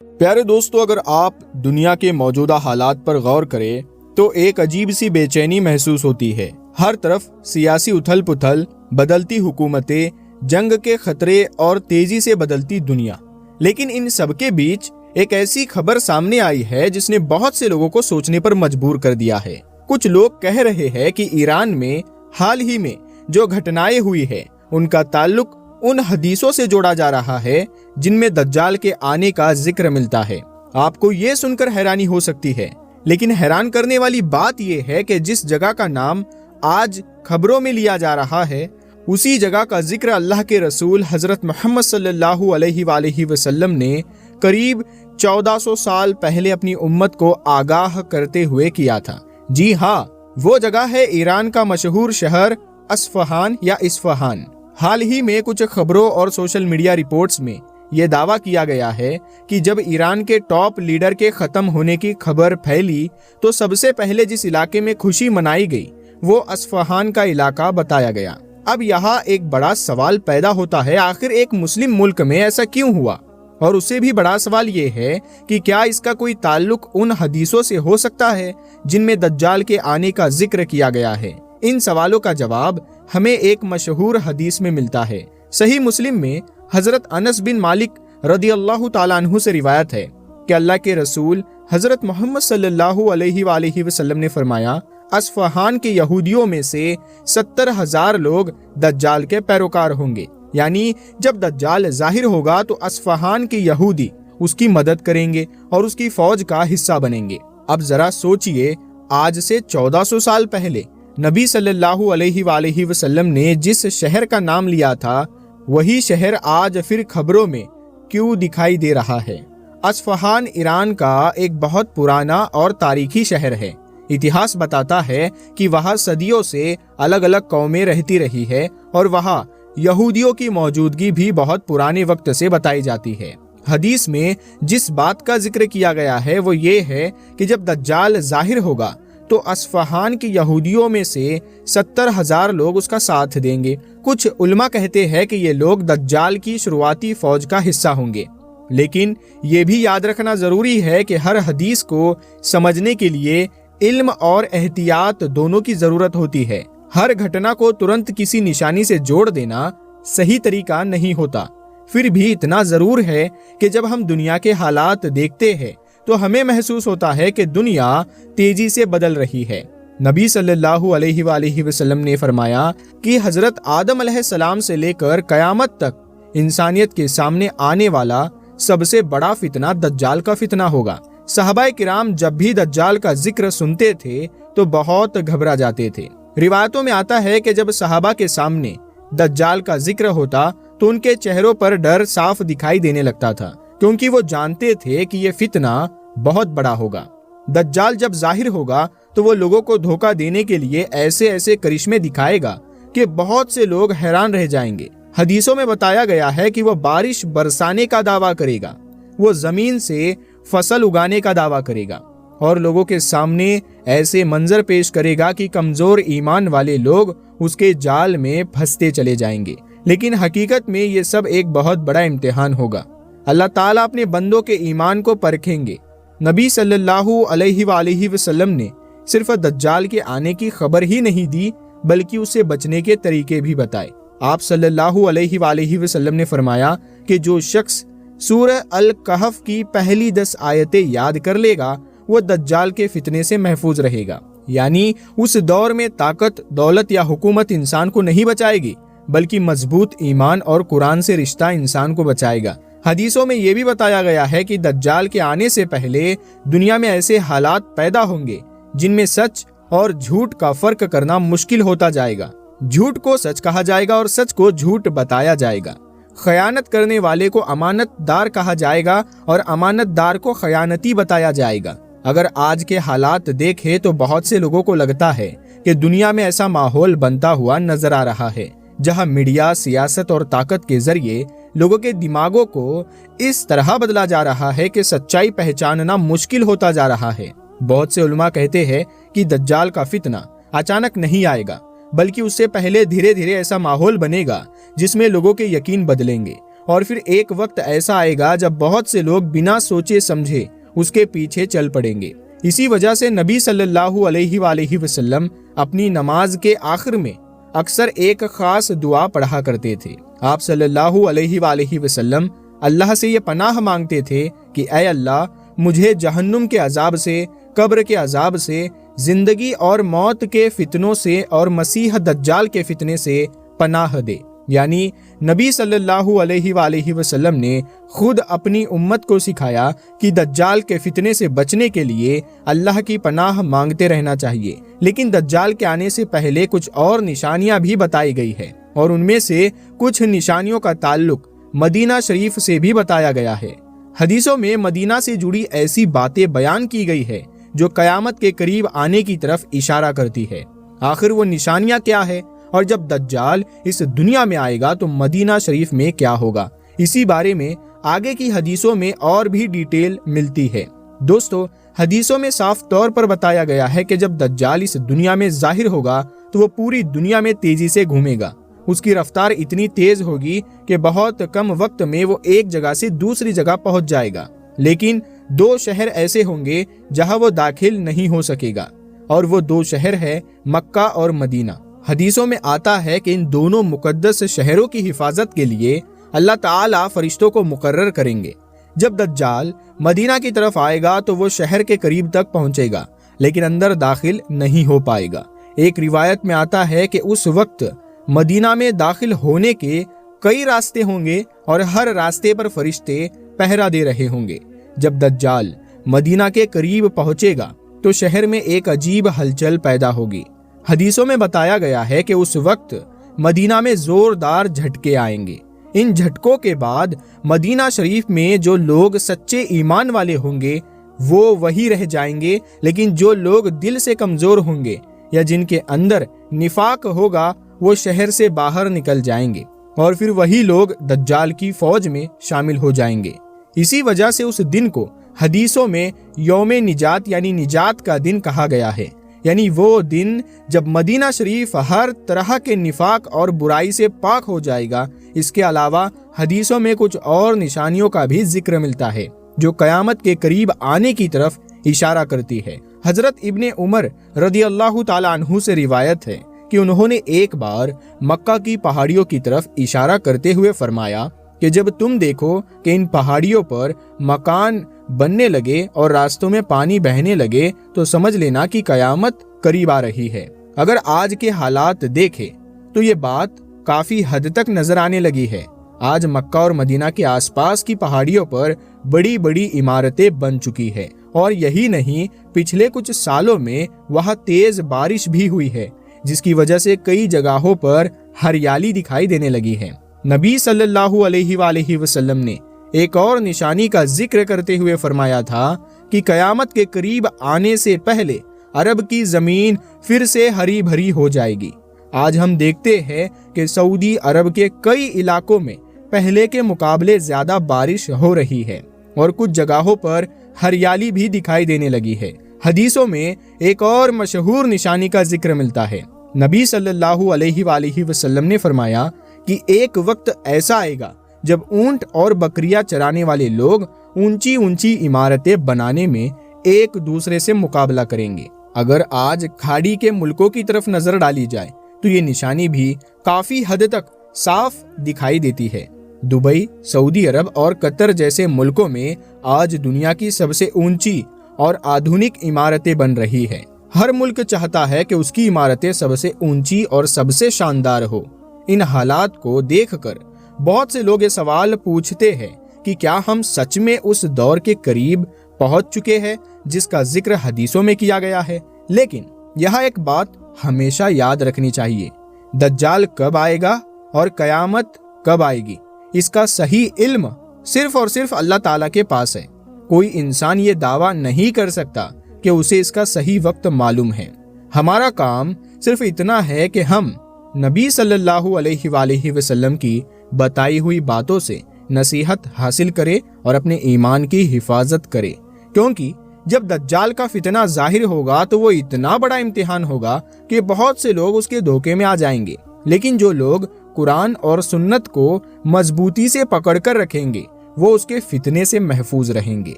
پیارے دوستو، اگر آپ دنیا کے موجودہ حالات پر غور کریں تو ایک عجیب سی بے چینی محسوس ہوتی ہے۔ ہر طرف سیاسی اتھل پتھل، بدلتی حکومتیں، جنگ کے خطرے اور تیزی سے بدلتی دنیا۔ لیکن ان سب کے بیچ ایک ایسی خبر سامنے آئی ہے جس نے بہت سے لوگوں کو سوچنے پر مجبور کر دیا ہے۔ کچھ لوگ کہہ رہے ہیں کہ ایران میں حال ہی میں جو گھٹنائیں ہوئی ہیں ان کا تعلق ان حدیثوں سے جوڑا جا رہا ہے جن میں دجال کے آنے کا ذکر ملتا ہے۔ آپ کو یہ سن کر حیرانی ہو سکتی ہے، لیکن حیران کرنے والی بات یہ ہے کہ جس جگہ کا نام آج خبروں میں لیا جا رہا ہے اسی جگہ کا ذکر اللہ کے رسول حضرت محمد صلی اللہ علیہ وآلہ وسلم نے قریب 1400 سال پہلے اپنی امت کو آگاہ کرتے ہوئے کیا تھا۔ جی ہاں، وہ جگہ ہے ایران کا مشہور شہر اصفہان یا اصفہان۔ حال ہی میں کچھ خبروں اور سوشل میڈیا رپورٹس میں یہ دعویٰ کیا گیا ہے کہ جب ایران کے ٹاپ لیڈر کے ختم ہونے کی خبر پھیلی تو سب سے پہلے جس علاقے میں خوشی منائی گئی وہ اصفہان کا علاقہ بتایا گیا۔ اب یہاں ایک بڑا سوال پیدا ہوتا ہے، آخر ایک مسلم ملک میں ایسا کیوں ہوا؟ اور اس سے بھی بڑا سوال یہ ہے کہ کیا اس کا کوئی تعلق ان حدیثوں سے ہو سکتا ہے جن میں دجال کے آنے کا ذکر کیا گیا ہے؟ ان سوالوں کا جواب ہمیں ایک مشہور حدیث میں ملتا ہے۔ صحیح مسلم میں حضرت انس بن مالک رضی اللہ تعالیٰ عنہ سے روایت ہے کہ اللہ کے رسول حضرت محمد صلی اللہ علیہ وآلہ وسلم نے فرمایا، اصفہان کے یہودیوں میں سے 70,000 لوگ دجال کے پیروکار ہوں گے، یعنی جب دجال ظاہر ہوگا تو اصفہان کے یہودی اس کی مدد کریں گے اور اس کی فوج کا حصہ بنیں گے۔ اب ذرا سوچئے، آج سے 1400 سال پہلے نبی صلی اللہ علیہ وآلہ وسلم نے جس شہر کا نام لیا تھا وہی شہر آج پھر خبروں میں کیوں دکھائی دے رہا ہے؟ اصفہان ایران کا ایک بہت پرانا اور تاریخی شہر ہے۔ اتہاس بتاتا ہے کہ وہاں صدیوں سے الگ الگ قومیں رہتی رہی ہے اور وہاں یہودیوں کی موجودگی بھی بہت پرانے وقت سے بتائی جاتی ہے۔ حدیث میں جس بات کا ذکر کیا گیا ہے وہ یہ ہے کہ جب دجال ظاہر ہوگا تو اصفہان کی یہودیوں میں سے 70,000 لوگ اس کا ساتھ دیں گے۔ کچھ علماء کہتے ہیں کہ یہ لوگ دجال کی شروعاتی فوج کا حصہ ہوں گے، لیکن یہ بھی یاد رکھنا ضروری ہے کہ ہر حدیث کو سمجھنے کے لیے علم اور احتیاط دونوں کی ضرورت ہوتی ہے۔ ہر گھٹنا کو ترنت کسی نشانی سے جوڑ دینا صحیح طریقہ نہیں ہوتا۔ پھر بھی اتنا ضرور ہے کہ جب ہم دنیا کے حالات دیکھتے ہیں تو ہمیں محسوس ہوتا ہے کہ دنیا تیزی سے بدل رہی ہے۔ نبی صلی اللہ علیہ وآلہ وسلم نے فرمایا کہ حضرت آدم علیہ السلام سے لے کر قیامت تک انسانیت کے سامنے آنے والا سب سے بڑا فتنہ دجال کا فتنہ ہوگا۔ صحابہ کرام جب بھی دجال کا ذکر سنتے تھے تو بہت گھبرا جاتے تھے۔ روایتوں میں آتا ہے کہ جب صحابہ کے سامنے دجال کا ذکر ہوتا تو ان کے چہروں پر ڈر صاف دکھائی دینے لگتا تھا، کیونکہ وہ جانتے تھے کہ یہ فتنہ بہت بڑا ہوگا۔ دجال جب ظاہر ہوگا تو وہ لوگوں کو دھوکہ دینے کے لیے ایسے کرشمے دکھائے گا کہ بہت سے لوگ حیران رہ جائیں گے۔ حدیثوں میں بتایا گیا ہے کہ وہ بارش برسانے کا دعویٰ کرے گا، وہ زمین سے فصل اگانے کا دعویٰ کرے گا اور لوگوں کے سامنے ایسے منظر پیش کرے گا کہ کمزور ایمان والے لوگ اس کے جال میں پھنستے چلے جائیں گے۔ لیکن حقیقت میں یہ سب ایک بہت بڑا امتحان ہوگا۔ اللہ تعالیٰ اپنے بندوں کے ایمان کو پرکھیں گے۔ نبی صلی اللہ علیہ وآلہ وسلم نے صرف دجال کے آنے کی خبر ہی نہیں دی بلکہ اسے بچنے کے طریقے بھی بتائے۔ آپ صلی اللہ علیہ وآلہ وسلم نے فرمایا کہ جو شخص سورہ الکہف کی پہلی 10 آیتیں یاد کر لے گا وہ دجال کے فتنے سے محفوظ رہے گا۔ یعنی اس دور میں طاقت، دولت یا حکومت انسان کو نہیں بچائے گی بلکہ مضبوط ایمان اور قرآن سے رشتہ انسان کو بچائے گا۔ حدیثوں میں یہ بھی بتایا گیا ہے کہ دجال کے آنے سے پہلے دنیا میں ایسے حالات پیدا ہوں گے جن میں سچ اور جھوٹ کا فرق کرنا مشکل ہوتا جائے گا۔ جھوٹ کو سچ کہا جائے گا اور سچ کو جھوٹ بتایا جائے گا۔ خیانت کرنے والے کو امانت دار کہا جائے گا اور امانت دار کو خیانتی بتایا جائے گا۔ اگر آج کے حالات دیکھیں تو بہت سے لوگوں کو لگتا ہے کہ دنیا میں ایسا ماحول بنتا ہوا نظر آ رہا ہے جہاں میڈیا، سیاست اور طاقت کے ذریعے لوگوں کے دماغوں کو اس طرح بدلا جا رہا ہے کہ سچائی پہچاننا مشکل ہوتا جا رہا ہے۔ بہت سے علماء کہتے ہیں کہ دجال کا فتنہ اچانک نہیں آئے گا بلکہ اس سے پہلے دھیرے دھیرے ایسا ماحول بنے گا جس میں لوگوں کے یقین بدلیں گے اور پھر ایک وقت ایسا آئے گا جب بہت سے لوگ بنا سوچے سمجھے اس کے پیچھے چل پڑیں گے۔ اسی وجہ سے نبی صلی اللہ علیہ وآلہ وسلم اپنی نماز کے آخر میں اکثر ایک خاص دعا پڑھا کرتے تھے۔ آپ صلی اللہ علیہ وآلہ وسلم اللہ سے یہ پناہ مانگتے تھے کہ اے اللہ، مجھے جہنم کے عذاب سے، قبر کے عذاب سے، زندگی اور موت کے فتنوں سے اور مسیح دجال کے فتنے سے پناہ دے۔ یعنی نبی صلی اللہ علیہ وآلہ وسلم نے خود اپنی امت کو سکھایا کہ دجال کے فتنے سے بچنے کے لیے اللہ کی پناہ مانگتے رہنا چاہیے۔ لیکن دجال کے آنے سے پہلے کچھ اور نشانیاں بھی بتائی گئی ہے، اور ان میں سے کچھ نشانیوں کا تعلق مدینہ شریف سے بھی بتایا گیا ہے۔ حدیثوں میں مدینہ سے جڑی ایسی باتیں بیان کی گئی ہے جو قیامت کے قریب آنے کی طرف اشارہ کرتی ہے۔ آخر وہ نشانیاں کیا ہے، اور جب دجال اس دنیا میں آئے گا تو مدینہ شریف میں کیا ہوگا، اسی بارے میں آگے کی حدیثوں میں اور بھی ڈیٹیل ملتی ہے۔ دوستو، حدیثوں میں صاف طور پر بتایا گیا ہے کہ جب دجال اس دنیا میں ظاہر ہوگا تو وہ پوری دنیا میں تیزی سے گھومے گا۔ اس کی رفتار اتنی تیز ہوگی کہ بہت کم وقت میں وہ ایک جگہ سے دوسری جگہ پہنچ جائے گا، لیکن 2 شہر ایسے ہوں گے جہاں وہ داخل نہیں ہو سکے گا، اور وہ 2 شہر ہے مکہ اور مدینہ۔ حدیثوں میں آتا ہے کہ ان دونوں مقدس شہروں کی حفاظت کے لیے اللہ تعالیٰ فرشتوں کو مقرر کریں گے۔ جب دجال مدینہ کی طرف آئے گا تو وہ شہر کے قریب تک پہنچے گا، لیکن اندر داخل نہیں ہو پائے گا۔ ایک روایت میں آتا ہے کہ اس وقت مدینہ میں داخل ہونے کے کئی راستے ہوں گے، اور ہر راستے پر فرشتے پہرا دے رہے ہوں گے۔ جب دجال مدینہ کے قریب پہنچے گا تو شہر میں ایک عجیب ہلچل پیدا ہوگی۔ حدیثوں میں بتایا گیا ہے کہ اس وقت مدینہ میں زوردار جھٹکے آئیں گے۔ ان جھٹکوں کے بعد مدینہ شریف میں جو لوگ سچے ایمان والے ہوں گے وہ وہی رہ جائیں گے، لیکن جو لوگ دل سے کمزور ہوں گے یا جن کے اندر نفاق ہوگا وہ شہر سے باہر نکل جائیں گے، اور پھر وہی لوگ دجال کی فوج میں شامل ہو جائیں گے۔ اسی وجہ سے اس دن کو حدیثوں میں یوم نجات یعنی نجات کا دن کہا گیا ہے، یعنی وہ دن جب مدینہ شریف ہر طرح کے نفاق اور برائی سے پاک ہو جائے گا۔ اس کے علاوہ حدیثوں میں کچھ اور نشانیوں کا بھی ذکر ملتا ہے جو قیامت کے قریب آنے کی طرف اشارہ کرتی ہے۔ حضرت ابن عمر رضی اللہ تعالیٰ عنہ سے روایت ہے کہ انہوں نے ایک بار مکہ کی پہاڑیوں کی طرف اشارہ کرتے ہوئے فرمایا کہ جب تم دیکھو کہ ان پہاڑیوں پر مکان بننے لگے اور راستوں میں پانی بہنے لگے تو سمجھ لینا کہ قیامت قریب آ رہی ہے۔ اگر آج کے حالات دیکھیں تو یہ بات کافی حد تک نظر آنے لگی ہے۔ آج مکہ اور مدینہ کے آس پاس کی پہاڑیوں پر بڑی بڑی عمارتیں بن چکی ہے، اور یہی نہیں، پچھلے کچھ سالوں میں وہاں تیز بارش بھی ہوئی ہے، جس کی وجہ سے کئی جگہوں پر ہریالی دکھائی دینے لگی ہے۔ نبی صلی اللہ علیہ وآلہ وسلم نے ایک اور نشانی کا ذکر کرتے ہوئے فرمایا تھا کہ قیامت کے قریب آنے سے پہلے عرب کی زمین پھر سے ہری بھری ہو جائے گی۔ آج ہم دیکھتے ہیں کہ سعودی عرب کے کئی علاقوں میں پہلے کے مقابلے زیادہ بارش ہو رہی ہے، اور کچھ جگہوں پر ہریالی بھی دکھائی دینے لگی ہے۔ حدیثوں میں ایک اور مشہور نشانی کا ذکر ملتا ہے۔ نبی صلی اللہ علیہ وآلہ وسلم نے فرمایا کہ ایک وقت ایسا آئے گا جب اونٹ اور بکریاں چرانے والے لوگ اونچی اونچی عمارتیں بنانے میں ایک دوسرے سے مقابلہ کریں گے۔ اگر آج کھاڑی کے ملکوں کی طرف نظر ڈالی جائے تو یہ نشانی بھی کافی حد تک صاف دکھائی دیتی ہے۔ دبئی، سعودی عرب اور قطر جیسے ملکوں میں آج دنیا کی سب سے اونچی اور آدھونک عمارتیں بن رہی ہے۔ ہر ملک چاہتا ہے کہ اس کی عمارتیں سب سے اونچی اور سب سے شاندار ہو۔ ان حالات کو دیکھ کر بہت سے لوگ یہ سوال پوچھتے ہیں کہ کیا ہم سچ میں اس دور کے قریب پہنچ چکے ہیں جس کا ذکر حدیثوں میں کیا گیا ہے؟ لیکن یہاں ایک بات ہمیشہ یاد رکھنی چاہیے، دجال کب آئے گا اور قیامت کب آئے گی، اس کا صحیح علم صرف اور صرف اللہ تعالیٰ کے پاس ہے۔ کوئی انسان یہ دعویٰ نہیں کر سکتا کہ اسے اس کا صحیح وقت معلوم ہے۔ ہمارا کام صرف اتنا ہے کہ ہم نبی صلی اللہ علیہ وآلہ وسلم کی بتائی ہوئی باتوں سے نصیحت حاصل کرے اور اپنے ایمان کی حفاظت کرے، کیونکہ جب دجال کا فتنہ ظاہر ہوگا تو وہ اتنا بڑا امتحان ہوگا کہ بہت سے لوگ اس کے دھوکے میں آ جائیں گے، لیکن جو لوگ قرآن اور سنت کو مضبوطی سے پکڑ کر رکھیں گے وہ اس کے فتنے سے محفوظ رہیں گے۔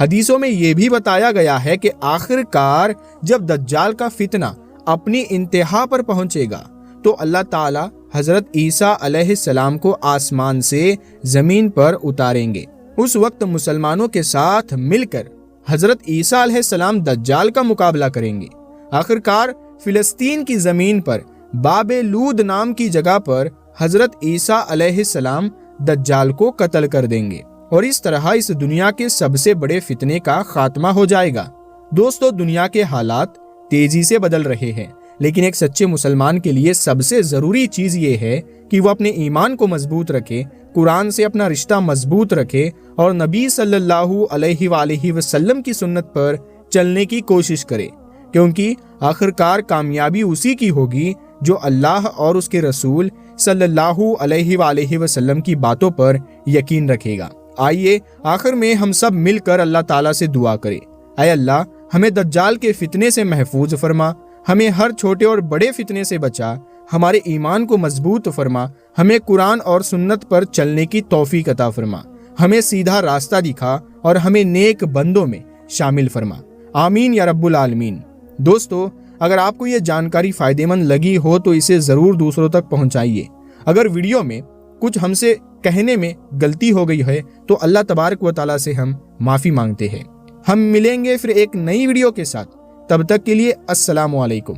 حدیثوں میں یہ بھی بتایا گیا ہے کہ آخر کار جب دجال کا فتنہ اپنی انتہا پر پہنچے گا تو اللہ تعالی حضرت عیسیٰ علیہ السلام کو آسمان سے زمین پر اتاریں گے۔ اس وقت مسلمانوں کے ساتھ مل کر حضرت عیسیٰ علیہ السلام دجال کا مقابلہ کریں گے۔ آخر کار فلسطین کی زمین پر باب لود نام کی جگہ پر حضرت عیسیٰ علیہ السلام دجال کو قتل کر دیں گے اور اس طرح اس دنیا کے سب سے بڑے فتنے کا خاتمہ ہو جائے گا۔ دوستو، دنیا کے حالات تیزی سے بدل رہے ہیں، لیکن ایک سچے مسلمان کے لیے سب سے ضروری چیز یہ ہے کہ وہ اپنے ایمان کو مضبوط رکھے، قرآن سے اپنا رشتہ مضبوط رکھے اور نبی صلی اللہ علیہ وآلہ وسلم کی سنت پر چلنے کی کوشش کرے، کیونکہ آخرکار کامیابی اسی کی ہوگی جو اللہ اور اس کے رسول صلی اللہ علیہ وآلہ وسلم کی باتوں پر یقین رکھے گا۔ آئیے آخر میں ہم سب مل کر اللہ تعالیٰ سے دعا کریں۔ اے اللہ، ہمیں دجال کے فتنے سے محفوظ فرما، ہمیں ہر چھوٹے اور بڑے فتنے سے بچا، ہمارے ایمان کو مضبوط فرما، ہمیں قرآن اور سنت پر چلنے کی توفیق عطا فرما، ہمیں سیدھا راستہ دکھا اور ہمیں نیک بندوں میں شامل فرما۔ آمین یا رب العالمین۔ دوستو، اگر آپ کو یہ جانکاری فائدہ مند لگی ہو تو اسے ضرور دوسروں تک پہنچائیے۔ اگر ویڈیو میں کچھ ہم سے کہنے میں غلطی ہو گئی ہے تو اللہ تبارک و تعالیٰ سے ہم معافی مانگتے ہیں۔ ہم ملیں گے پھر ایک نئی ویڈیو کے ساتھ، تب تک کے لیے السلام علیکم۔